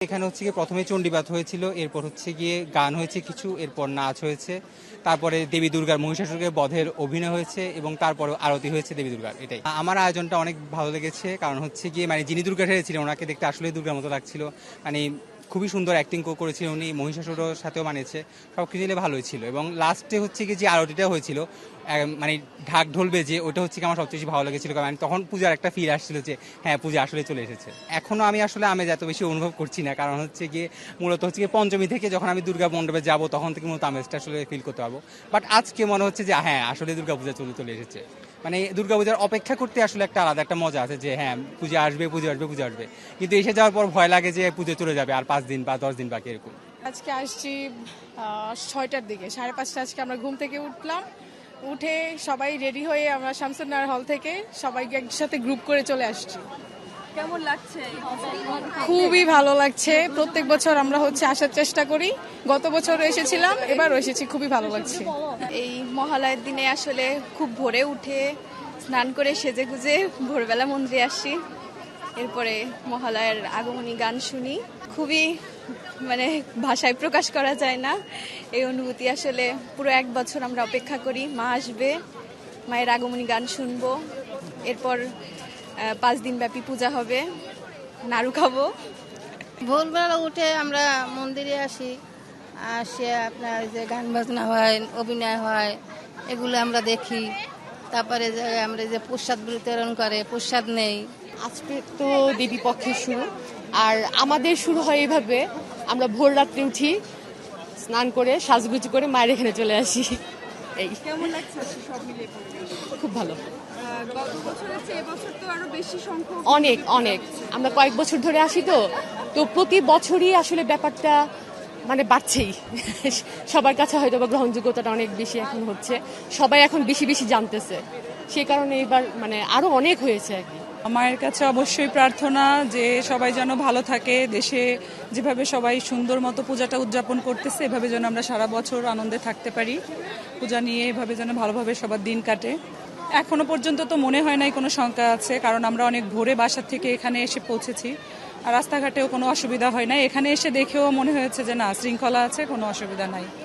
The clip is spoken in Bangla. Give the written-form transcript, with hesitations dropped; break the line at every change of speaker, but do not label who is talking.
এখানে হচ্ছে গিয়ে প্রথমে চণ্ডীপাঠ হয়েছিল, এরপর হচ্ছে গিয়ে গান হয়েছে কিছু, এরপর নাচ হয়েছে, তারপরে দেবী দুর্গার মহিষাসুরকে বধের অভিনয় হয়েছে এবং তারপরে আরতি হয়েছে দেবী দুর্গার। এটাই আমার আয়োজনটা অনেক ভালো লেগেছে, কারণ হচ্ছে গিয়ে মানে যিনি দুর্গা সেরেছিলেন ওনাকে দেখতে আসলে দুর্গার মতো লাগছিল। মানে খুবই সুন্দর অ্যাক্টিং করেছিলেন উনি, মহিষাসুরের সাথেও মানিয়েছে, সব কিছু মিলে ভালোই ছিল। এবং লাস্টে হচ্ছে কি যে আরতিটা হয়েছিল মানে ঢাক ঢোল বেজে, ওটা হচ্ছে কি আমার সবচেয়ে বেশি ভালো লেগেছিল, কারণ তখন পূজার একটা ফিল আসছিল যে হ্যাঁ পূজা আসলে চলে এসেছে। এখনো আমি আসলে আমেজ এত বেশি অনুভব করছি না, কারণ হচ্ছে গিয়ে মূলত হচ্ছে গিয়ে পঞ্চমী থেকে যখন আমি দুর্গা মণ্ডপে যাবো তখন থেকে মূলত আমেজটা আসলে ফিল করতে পারবো। বাট আজকে মনে হচ্ছে যে হ্যাঁ আসলে দুর্গা পূজা চলে এসেছে। মানে দুর্গা পূজার অপেক্ষা করতে আসলে একটা আলাদা একটা মজা আছে যে হ্যাঁ পূজা আসবে পূজা আসবে পূজা আসবে, কিন্তু এসে যাওয়ার পর ভয় লাগে যে পুজো চলে যাবে আর 5 দিন বা 10 দিন বাকি এরকম।
আজকে আসছি 6টার দিকে, 5:30 আজকে আমরা ঘুম থেকে উঠলাম, উঠে সবাই রেডি হয়ে আমরা শামসুন্নাহর হল থেকে সবাইকে একসাথে গ্রুপ করে চলে আসছি।
কেমন লাগছে?
খুবই ভালো লাগছে। প্রত্যেক বছর আমরা আসার চেষ্টা করি, গত বছর এসেছিলাম, এবারও এসেছি, খুবই ভালো লাগছে।
এই মহালয়ের দিনে আসলে খুব ভোরে উঠে স্নান করে সেজে গুজে ভোরবেলা মন্দিরে আসি, এরপরে মহালয়ের আগমনী গান শুনি। খুবই মানে ভাষায় প্রকাশ করা যায় না এই অনুভূতি। আসলে পুরো 1 বছর আমরা অপেক্ষা করি, মা আসবে, মায়ের আগমনী গান শুনবো, এরপর 5 দিন ব্যাপী পূজা হবে, নাড়ু খাবো।
ভোরবেলা উঠে আমরা মন্দিরে আসি, আসে আপনার যে গান বাজনা হয়, অভিনয় হয়, এগুলো আমরা দেখি। তারপরে যে আমরা যে প্রসাদ বিতরণ করে, প্রসাদ নেই।
আজকে তো দেবী পক্ষের শুরু, আর আমাদের শুরু হয় এইভাবে, আমরা ভোর রাত্রে উঠি, স্নান করে সাজগুজ করে মায়ের এখানে চলে আসি। এই
কেমন লাগছে সব মিলিয়ে?
খুব ভালো,
গত বছরের চেয়ে এবছর তো আরো বেশি সংখ্যক
অনেক অনেক। আমরা কয়েক বছর ধরে আসি, তো তো প্রতি বছরই আসলে ব্যাপারটা মানে বাড়ছেই। সবার কাছে হয়তো বা গ্রহণযোগ্যতাটা অনেক বেশি এখন হচ্ছে, সবাই এখন বেশি বেশি জানতেছে, সেই কারণে এবার মানে আরো অনেক হয়েছে আর কি।
মায়ের কাছে অবশ্যই প্রার্থনা যে সবাই যেন ভালো থাকে, দেশে যেভাবে সবাই সুন্দর মতো পূজাটা উদযাপন করতেছে এভাবে যেন আমরা সারা বছর আনন্দে থাকতে পারি, পূজা নিয়ে এভাবে যেন ভালোভাবে সবার দিন কাটে। এখনো পর্যন্ত তো মনে হয় নাই কোনো শঙ্কা আছে, কারণ আমরা অনেক ভোরে বাসার থেকে এখানে এসে পৌঁছেছি, আর রাস্তাঘাটেও কোনো অসুবিধা হয় না। এখানে এসে দেখেও মনে হয়েছে যে না, শৃঙ্খলা আছে, কোনো অসুবিধা নাই।